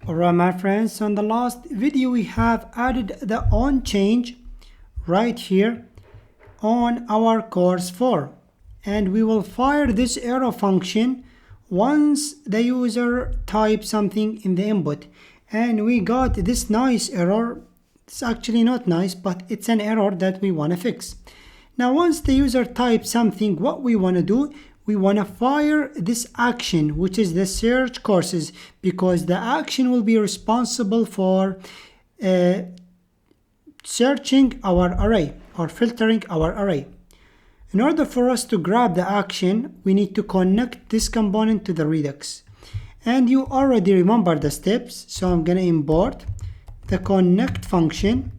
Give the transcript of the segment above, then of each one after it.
Alright my friends, on the last video we have added the on change right here on our course 4, and we will fire this arrow function once the user types something in the input, and we got this nice error. It's actually not nice, but it's an error that we want to fix. Now once the user types something, what we want to do, we want to fire this action, which is the search courses, because the action will be responsible for searching our array or filtering our array. In order for us to grab the action, we need to connect this component to the Redux. And you already remember the steps, so I'm going to import the connect function,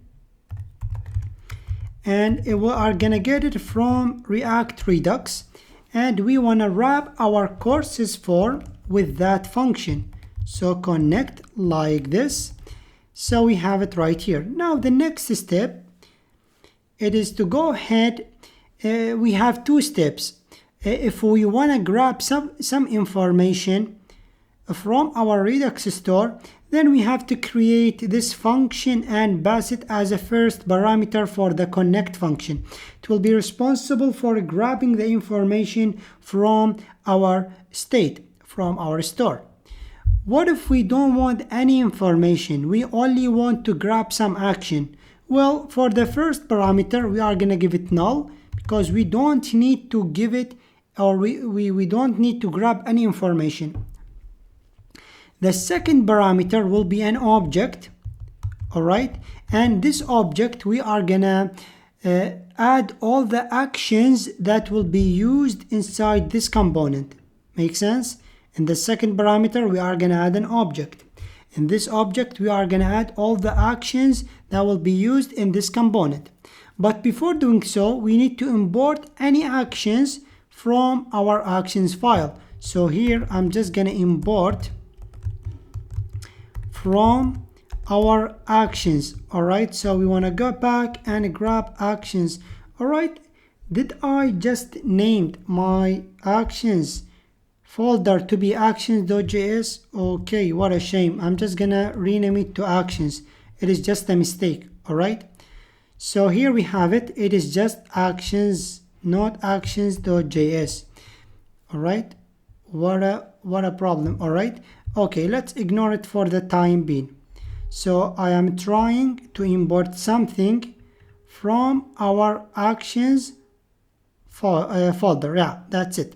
and we are going to get it from react-redux. And we want to wrap our courses form with that function. So connect like this. So we have it right here. Now the next step, it is to go ahead. We have two steps. If we want to grab some information from our Redux store, then we have to create this function and pass it as a first parameter for the connect function. It will be responsible for grabbing the information from our state, from our store. What if we don't want any information? We only want to grab some action. Well, for the first parameter, we are going to give it null, because we don't need to give it, or we don't need to grab any information. The second parameter will be an object, all right, and this object we are gonna add all the actions that will be used inside this component. Make sense? In the second parameter we are gonna add an object. In this object we are gonna add all the actions that will be used in this component. But before doing so, we need to import any actions from our actions file. So here I'm just gonna import from our actions. All right, so we want to go back and grab actions. All right, did I just named my actions folder to be actions.js? Okay, what a shame. I'm just gonna rename it to actions. It is just a mistake. All right, so here we have it. It is just actions, not actions.js. all right, what a problem. All right, okay, let's ignore it for the time being. So I am trying to import something from our actions folder. Yeah, that's it.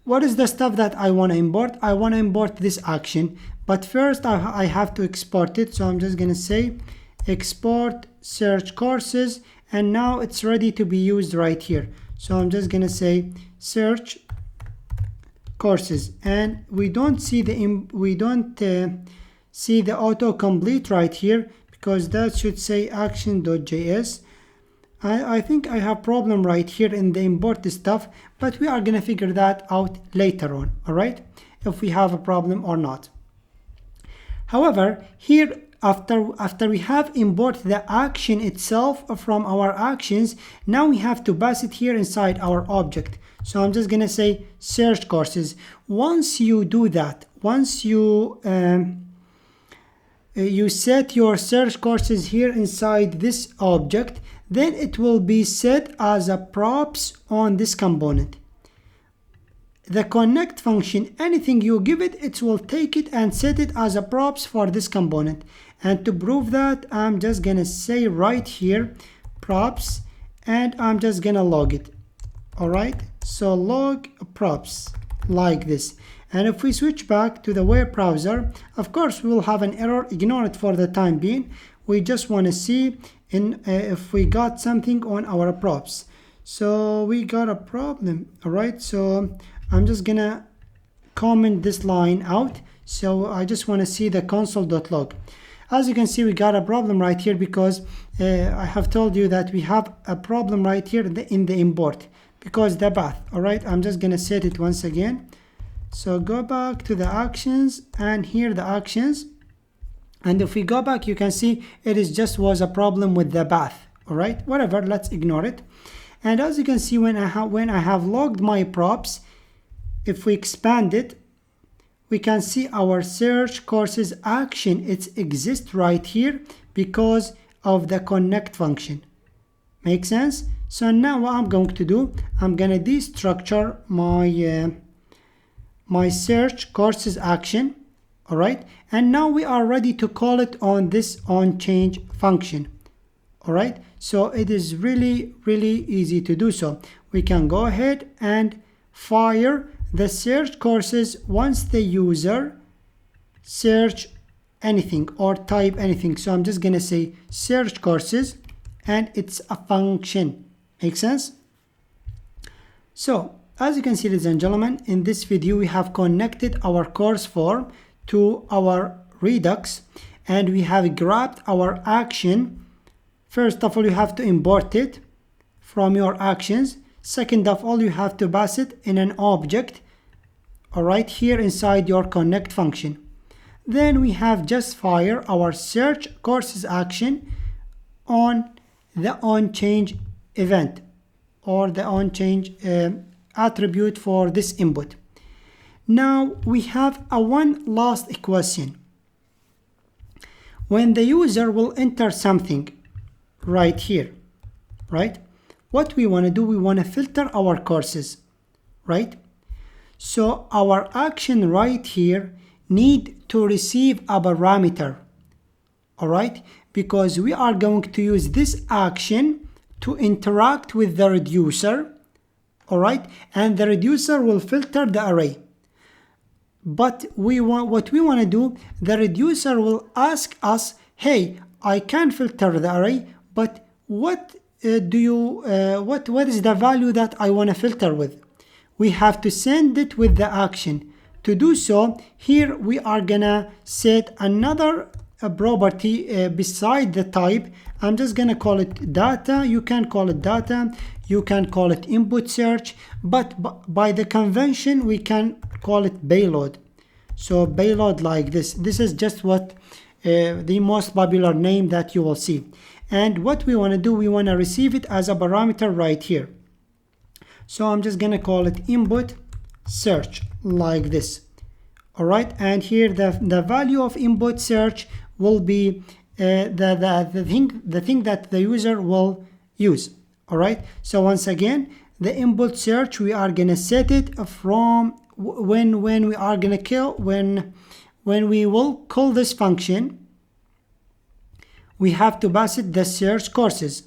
What is the stuff that I want to import? I want to import this action, but first I have to export it. So I'm just going to say export search courses, and now it's ready to be used right here. So I'm just going to say search courses, and we don't see the autocomplete right here, because that should say action.js. I think I have problem right here in the import stuff, but we are gonna figure that out later on, all right, if we have a problem or not. However, here after we have imported the action itself from our actions, now we have to pass it here inside our object. So I'm just gonna say search courses. Once you do that, once you set your search courses here inside this object, then it will be set as a props on this component. The connect function, anything you give it, it will take it and set it as a props for this component. And to prove that, I'm just gonna say right here props, and I'm just gonna log it. All right, so log props like this. And if we switch back to the web browser, of course we will have an error. Ignore it for the time being. We just want to see if we got something on our props. So we got a problem. All right, so I'm just gonna comment this line out. So I just want to see the console.log. As you can see, we got a problem right here, because I have told you that we have a problem right here in the import, because the path. All right, I'm just gonna set it once again. So go back to the actions, and here the actions, and if we go back, you can see it is just was a problem with the path. All right, whatever, let's ignore it. And as you can see, when I have logged my props, if we expand it, we can see our search courses action. It exists right here because of the connect function. Make sense? So now what I'm going to do, I'm gonna destructure my search courses action. All right, and now we are ready to call it on this onChange function. All right, so it is really easy to do so. We can go ahead and fire the search courses once the user search anything or type anything. So I'm just gonna say search courses, and it's a function. Make sense? So as you can see, ladies and gentlemen, in this video we have connected our course form to our Redux, and we have grabbed our action. First of all, you have to import it from your actions. Second of all, you have to pass it in an object, all right, here inside your connect function. Then we have just fire our search courses action on the onChange event or the onChange attribute for this input. Now we have one last question. When the user will enter something right here, right? What we want to do, we want to filter our courses, right? So our action right here need to receive a parameter, all right? Because we are going to use this action to interact with the reducer, all right? And the reducer will filter the array. But what we want to do, the reducer will ask us, hey, I can filter the array, but what is the value that I want to filter with? We have to send it with the action. To do so, here we are gonna set another property beside the type. I'm just gonna call it data. You can call it data, you can call it input search, but by the convention we can call it payload. So payload like this. This is just what the most popular name that you will see. And what we want to do, we want to receive it as a parameter right here. So I'm just gonna call it input search like this. All right, and here the value of input search will be the thing that the user will use. All right, so once again, the input search, we are gonna set it from when we are gonna when we will call this function, we have to pass it the search courses,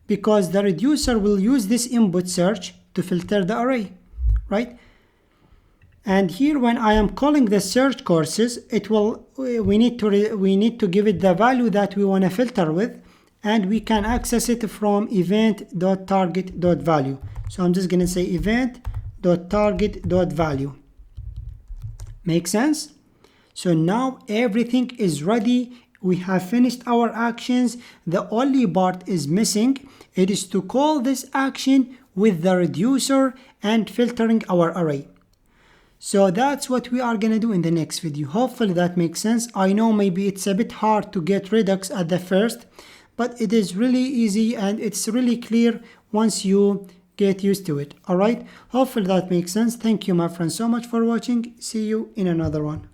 because the reducer will use this input search to filter the array, right? And here when I am calling the search courses, it will we need to give it the value that we want to filter with, and we can access it from event.target.value. So I'm just going to say event.target.value. Make sense? So now everything is ready. We have finished our actions. The only part is missing. It is to call this action with the reducer and filtering our array. So that's what we are going to do in the next video. Hopefully that makes sense. I know maybe it's a bit hard to get Redux at the first, but it is really easy and it's really clear once you get used to it. All right. Hopefully that makes sense. Thank you, my friends, so much for watching. See you in another one.